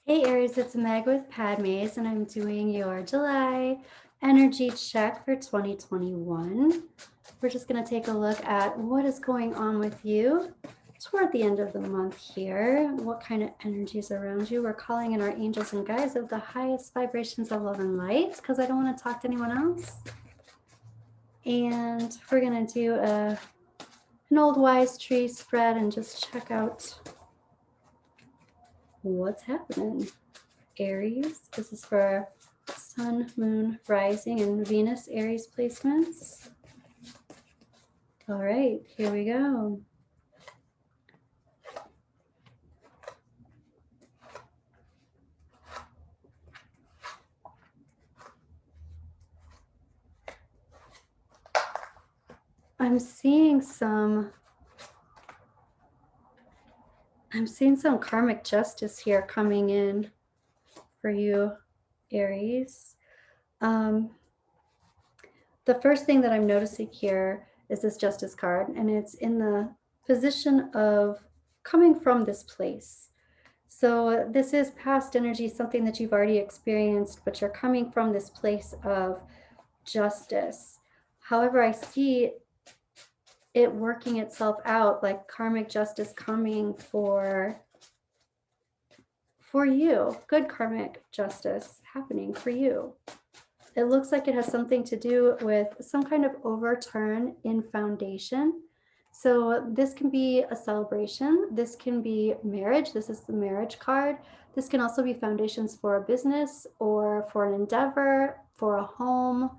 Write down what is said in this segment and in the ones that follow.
Hey Aries, it's Meg with Padmes, and I'm doing your July energy check for 2021. We're just going to take a look at what is going on with you toward the end of the month here. What kind of energies around you? We're calling in our angels and guides of the highest vibrations of love and light because I don't want to talk to anyone else. And we're going to do an old wise tree spread and just check out what's happening. Aries, this is for Sun, Moon, Rising, and Venus Aries placements. All right, here we go. I'm seeing some karmic justice here coming in for you, Aries. The first thing that I'm noticing here is this Justice card, and it's in the position of coming from this place. So this is past energy, something that you've already experienced, but you're coming from this place of justice. However, I see it working itself out, like karmic justice coming for you, good karmic justice happening for you. It looks like it has something to do with some kind of overturn in foundation. So this can be a celebration. This can be marriage. This is the marriage card. This can also be foundations for a business or for an endeavor, for a home,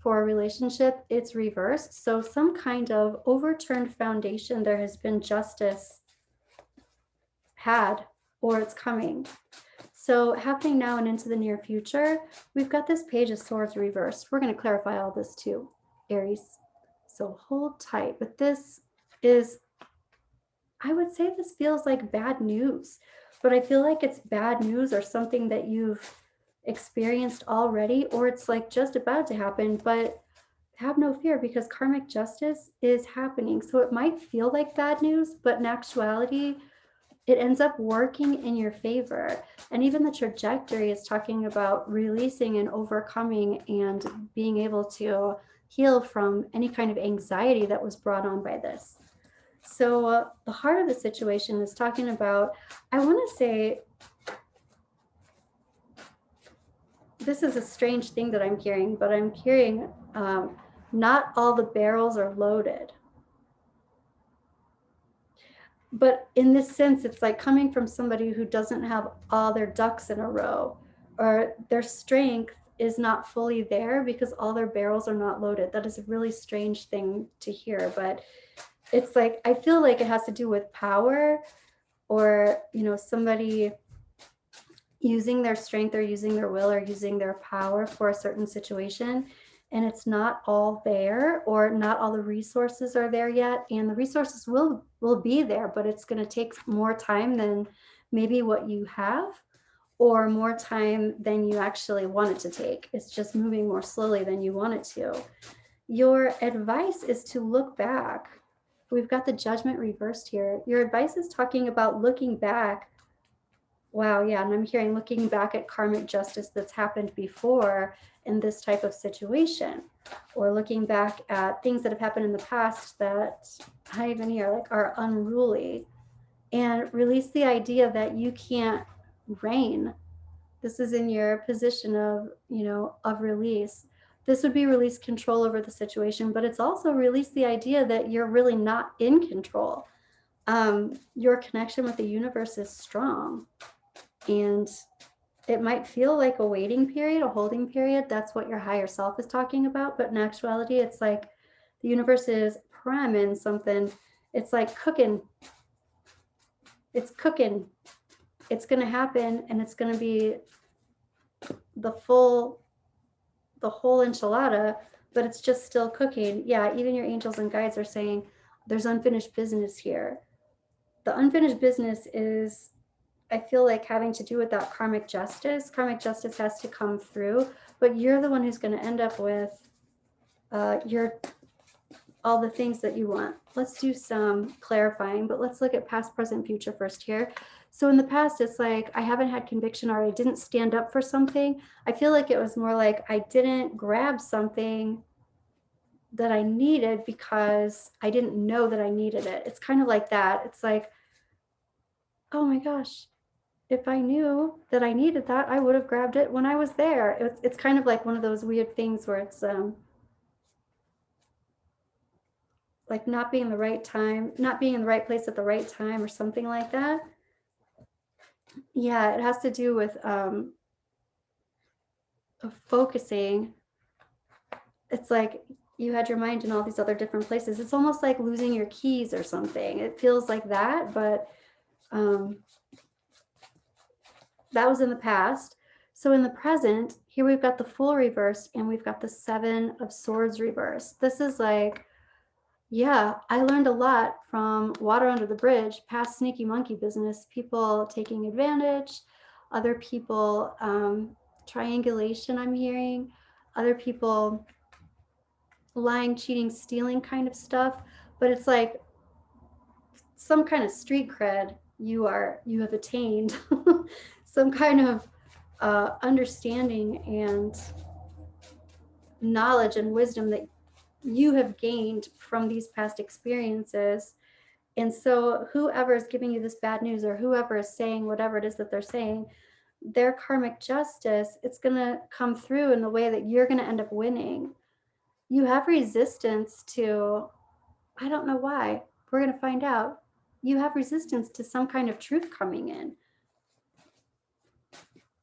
for a relationship. It's reversed. So some kind of overturned foundation, there has been justice had, or it's coming. So happening now and into the near future, we've got this Page of Swords reversed. We're going to clarify all this too, Aries. So hold tight. But this is, I would say this feels like bad news, but I feel like it's bad news or something that you've experienced already, or it's like just about to happen, but have no fear because karmic justice is happening. So it might feel like bad news, but in actuality, it ends up working in your favor. And even the trajectory is talking about releasing and overcoming and being able to heal from any kind of anxiety that was brought on by this. So the heart of the situation is talking about, I want to say, this is a strange thing that I'm hearing, but I'm hearing not all the barrels are loaded. But in this sense, it's like coming from somebody who doesn't have all their ducks in a row, or their strength is not fully there because all their barrels are not loaded. That is a really strange thing to hear, but it's like, I feel like it has to do with power, or, you know, somebody using their strength or using their will or using their power for a certain situation, and it's not all there, or not all the resources are there yet. And the resources will be there, but it's going to take more time than maybe what you have, or more time than you actually want it to take. It's just moving more slowly than you want it to. Your advice is to look back. We've got the Judgment reversed here. Your advice is talking about looking back. Wow, yeah, and I'm hearing looking back at karmic justice that's happened before in this type of situation, or looking back at things that have happened in the past that I even hear like are unruly, and release the idea that you can't reign. This is in your position of, you know, of release. This would be release control over the situation, but it's also release the idea that you're really not in control. Your connection with the universe is strong, and it might feel like a waiting period, a holding period. That's what your higher self is talking about. But in actuality, it's like the universe is priming something. It's like cooking. It's cooking. It's going to happen, and it's going to be the whole enchilada, but it's just still cooking. Yeah, even your angels and guides are saying there's unfinished business here. The unfinished business is, I feel like, having to do with that karmic justice. Karmic justice has to come through, but you're the one who's going to end up with your all the things that you want. Let's do some clarifying, but let's look at past, present, future first here. So in the past, it's like I haven't had conviction, or I didn't stand up for something. I feel like it was more like I didn't grab something that I needed because I didn't know that I needed it. It's kind of like that. It's like, oh my gosh, if I knew that I needed that, I would have grabbed it when I was there. It's kind of like one of those weird things where it's like not being in the right time, not being in the right place at the right time, or something like that. Yeah, it has to do with focusing. It's like you had your mind in all these other different places. It's almost like losing your keys or something. It feels like that, but that was in the past. So in the present, here we've got the Fool reversed, and we've got the Seven of Swords reversed. This is like, yeah, I learned a lot from water under the bridge, past sneaky monkey business, people taking advantage, other people, triangulation I'm hearing, other people lying, cheating, stealing kind of stuff. But it's like some kind of street cred you have attained, some kind of understanding and knowledge and wisdom that you have gained from these past experiences. And so whoever is giving you this bad news, or whoever is saying whatever it is that they're saying, their karmic justice, it's going to come through in the way that you're going to end up winning. You have resistance to, I don't know why, we're going to find out. You have resistance to some kind of truth coming in.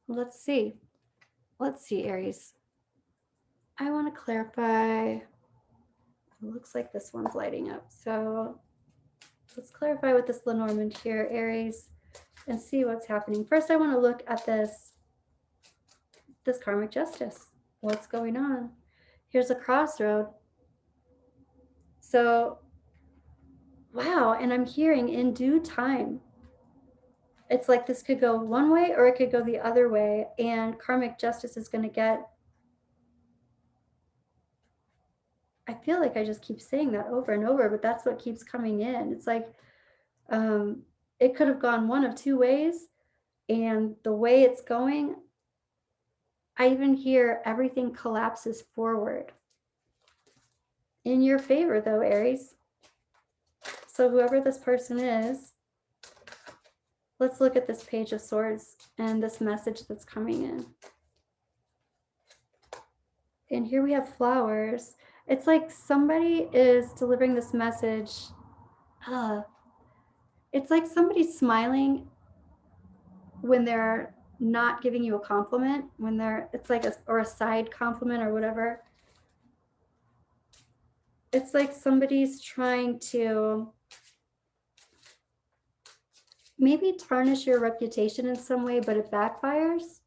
Let's see, Aries. I want to clarify. It looks like this one's lighting up. So let's clarify with this Lenormand here, Aries, and see what's happening. First, I want to look at this karmic justice. What's going on? Here's a crossroad. So, wow, and I'm hearing in due time. It's like this could go one way or it could go the other way, and karmic justice is going to get, I feel like I just keep saying that over and over, but that's what keeps coming in. It's like it could have gone one of two ways, and the way it's going, I even hear everything collapses forward in your favor, though, Aries. So whoever this person is, let's look at this Page of Swords and this message that's coming in. And here we have flowers. It's like somebody is delivering this message. It's like somebody's smiling when they're not giving you a compliment, when they're, it's like a side compliment or whatever. It's like somebody's trying to maybe tarnish your reputation in some way, but it backfires.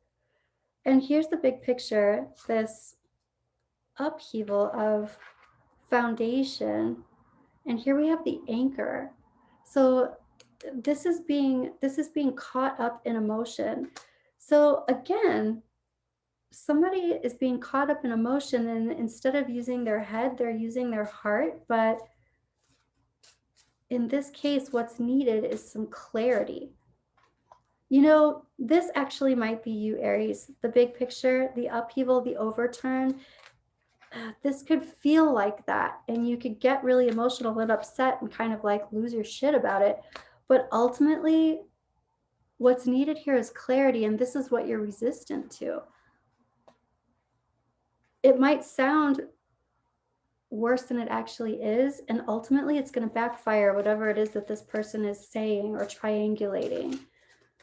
And here's the big picture, this upheaval of foundation. And here we have the anchor. So this is being caught up in emotion. So again, somebody is being caught up in emotion, and instead of using their head, they're using their heart. But in this case, what's needed is some clarity. You know, this actually might be you, Aries. The big picture, the upheaval, the overturn, this could feel like that, and you could get really emotional and upset and kind of like lose your shit about it. But ultimately, what's needed here is clarity, and this is what you're resistant to. It might sound worse than it actually is, and ultimately it's going to backfire, whatever it is that this person is saying or triangulating.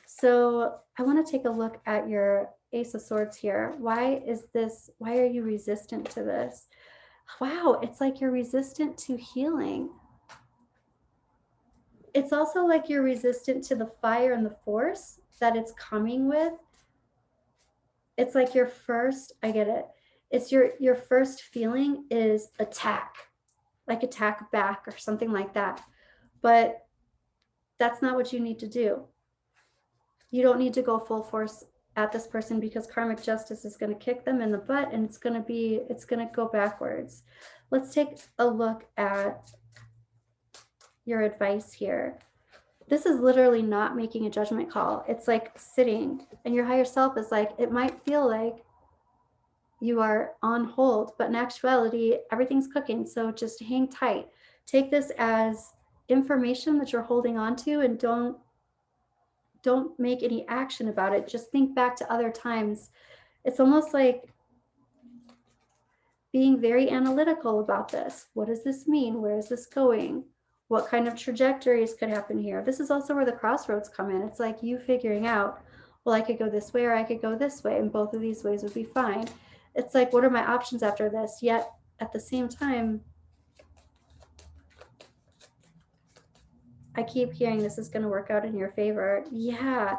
So I want to take a look at your Ace of Swords here. Why are you resistant to this? Wow, it's like you're resistant to healing. It's also like you're resistant to the fire and the force that it's coming with. It's like your first, I get it. It's your first feeling is attack, like attack back or something like that. But that's not what you need to do. You don't need to go full force at this person, because karmic justice is going to kick them in the butt, and it's going to go backwards. Let's take a look at your advice here. This is literally not making a judgment call. It's like sitting, and your higher self is like, it might feel like you are on hold, but in actuality, everything's cooking. So just hang tight. Take this as information that you're holding on to, and don't make any action about it. Just think back to other times. It's almost like being very analytical about this. What does this mean? Where is this going? What kind of trajectories could happen here? This is also where the crossroads come in. It's like you figuring out, well, I could go this way or I could go this way, and both of these ways would be fine. It's like, what are my options after this? Yet at the same time, I keep hearing this is going to work out in your favor. Yeah,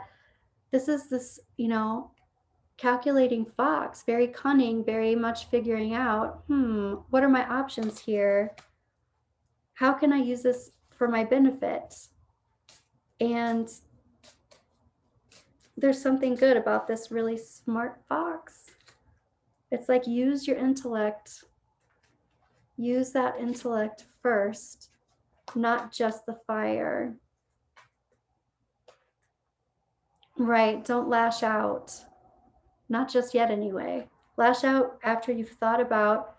this is this, calculating fox, very cunning, very much figuring out, what are my options here? How can I use this for my benefit? And there's something good about this really smart fox. It's like, use your intellect. Use that intellect first, not just the fire. Right, don't lash out. Not just yet anyway. Lash out after you've thought about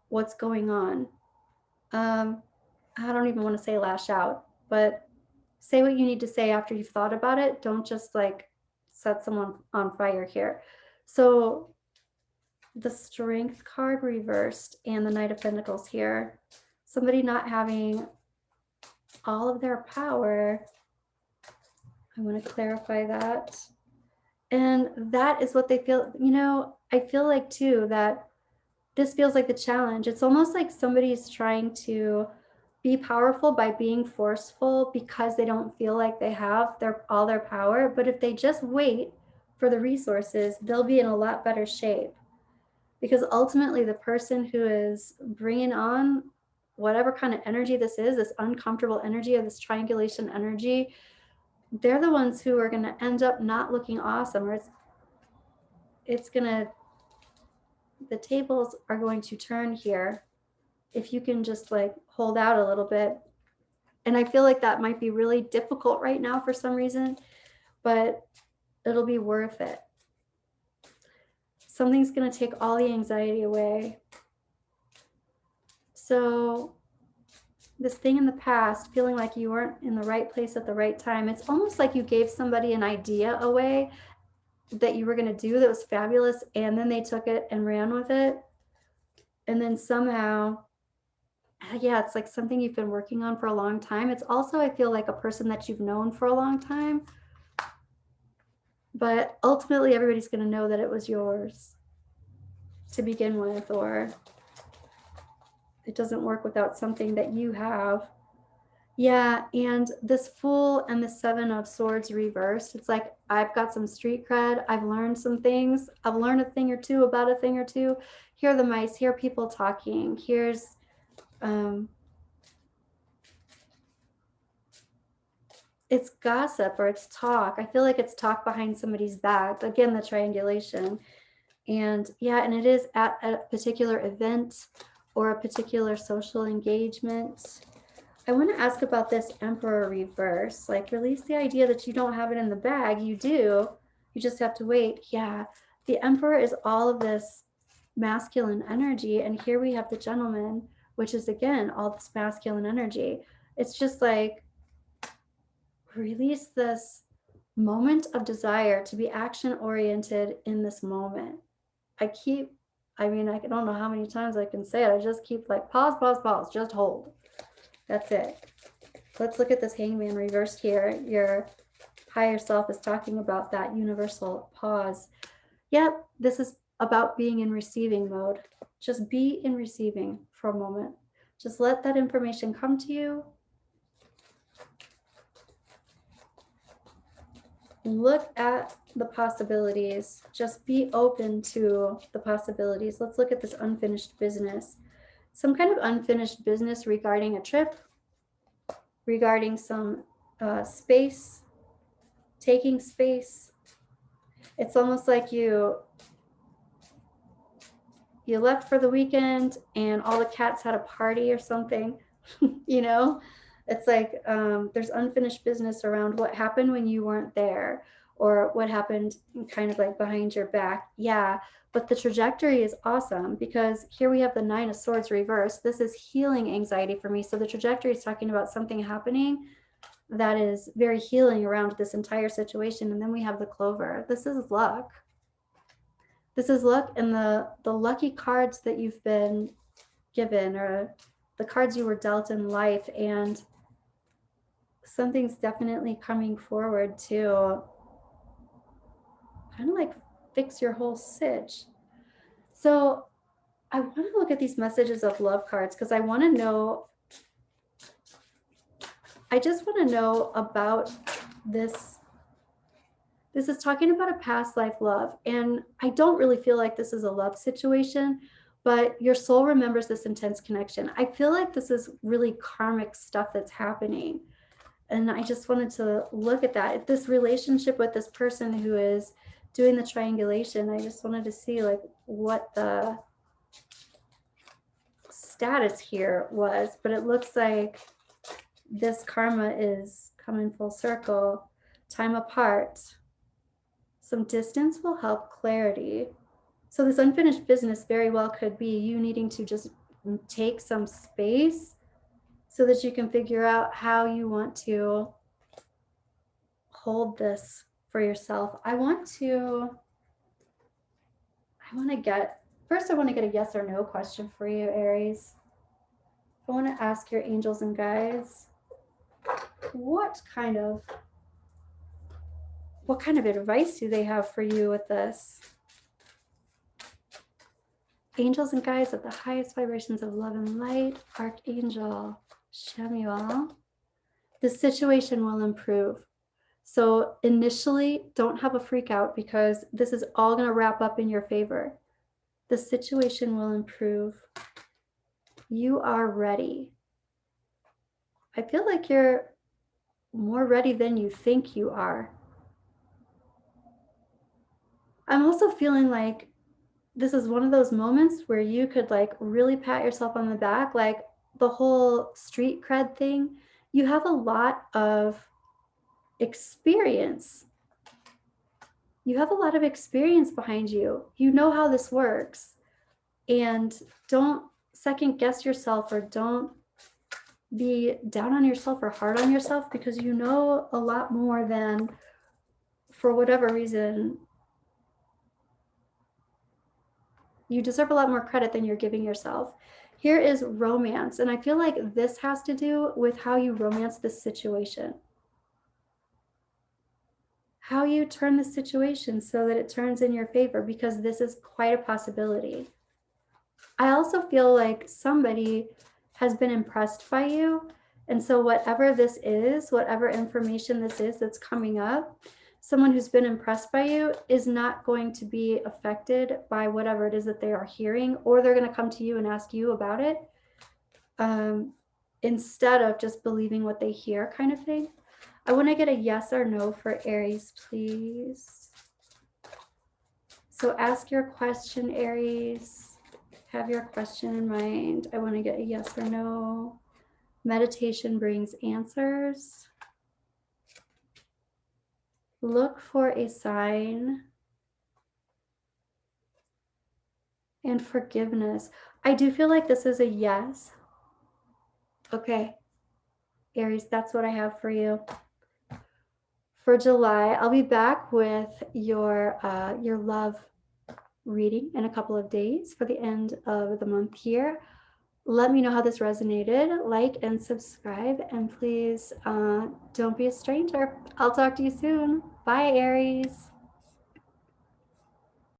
what's going on. I don't even want to say lash out, but say what you need to say after you've thought about it. Don't just like set someone on fire here. So the Strength card reversed and the Knight of Pentacles here. Somebody not having all of their power. I want to clarify that. And that is what they feel. I feel like too that this feels like the challenge. It's almost like somebody's trying to be powerful by being forceful because they don't feel like they have all their power. But if they just wait for the resources, they'll be in a lot better shape. Because ultimately, the person who is bringing on whatever kind of energy this is, this uncomfortable energy, or this triangulation energy, they're the ones who are going to end up not looking awesome, or it's going to, the tables are going to turn here if you can just like hold out a little bit. And I feel like that might be really difficult right now for some reason, but it'll be worth it. Something's going to take all the anxiety away. So this thing in the past, feeling like you weren't in the right place at the right time, it's almost like you gave somebody an idea away that you were going to do that was fabulous, and then they took it and ran with it. And then somehow, yeah, it's like something you've been working on for a long time. It's also, I feel like, a person that you've known for a long time. But ultimately, everybody's going to know that it was yours to begin with, or it doesn't work without something that you have. Yeah, and this Fool and the Seven of Swords reversed. It's like, I've got some street cred. I've learned some things. I've learned a thing or two about a thing or two. Here are the mice. Here are people talking. Here's it's gossip, or it's talk. I feel like it's talk behind somebody's back. Again, the triangulation. And yeah, and it is at a particular event or a particular social engagement. I want to ask about this Emperor reverse. Like, release the idea that you don't have it in the bag. You do. You just have to wait. Yeah, the Emperor is all of this masculine energy. And here we have the Gentleman, which is, again, all this masculine energy. It's just like, release this moment of desire to be action-oriented in this moment. I don't know how many times I can say it. I just keep like, pause, pause, pause, just hold. That's it. Let's look at this Hangman reversed here. Your higher self is talking about that universal pause. Yep, this is about being in receiving mode. Just be in receiving for a moment. Just let that information come to you. Look at the possibilities. Just be open to the possibilities. Let's look at this unfinished business. Some kind of unfinished business regarding a trip, regarding some space, taking space. It's almost like you you left for the weekend and all the cats had a party or something. You know, it's like there's unfinished business around what happened when you weren't there, or what happened kind of like behind your back. Yeah, but the trajectory is awesome because here we have the Nine of Swords reversed. This is healing anxiety for me. So the trajectory is talking about something happening that is very healing around this entire situation. And then we have the Clover. This is luck. This is luck, and the lucky cards that you've been given, or the cards you were dealt in life, and something's definitely coming forward to kind of like fix your whole sitch. So I want to look at these messages of love cards because I want to know, I just want to know about this. This is talking about a past life love, and I don't really feel like this is a love situation, but your soul remembers this intense connection. I feel like this is really karmic stuff that's happening. And I just wanted to look at that. This relationship with this person who is doing the triangulation, I just wanted to see like what the status here was, but it looks like this karma is coming full circle. Time apart. Some distance will help clarity. So this unfinished business very well could be you needing to just take some space so that you can figure out how you want to hold this for yourself. I want to get, first I want to get a yes or no question for you, Aries. I want to ask your angels and guides, what kind of advice do they have for you with this? Angels and guides at the highest vibrations of love and light, Archangel Shemuel. The situation will improve. So initially, don't have a freak out because this is all going to wrap up in your favor. The situation will improve. You are ready. I feel like you're more ready than you think you are. I'm also feeling like this is one of those moments where you could like really pat yourself on the back, like the whole street cred thing. You have a lot of experience. You have a lot of experience behind you. You know how this works. And don't second guess yourself, or don't be down on yourself or hard on yourself, because you know a lot more than, for whatever reason, you deserve a lot more credit than you're giving yourself. Here is romance, and I feel like this has to do with how you romance this situation. How you turn the situation so that it turns in your favor, because this is quite a possibility. I also feel like somebody has been impressed by you. And so whatever this is, whatever information this is that's coming up, someone who's been impressed by you is not going to be affected by whatever it is that they are hearing, or they're going to come to you and ask you about it, instead of just believing what they hear, kind of thing. I want to get a yes or no for Aries, please. So ask your question, Aries. Have your question in mind. I want to get a yes or no. Meditation brings answers. Look for a sign. And forgiveness. I do feel like this is a yes. Okay, Aries, that's what I have for you. For July, I'll be back with your love reading in a couple of days for the end of the month here. Let me know how this resonated. Like and subscribe, and please don't be a stranger. I'll talk to you soon. Bye, Aries.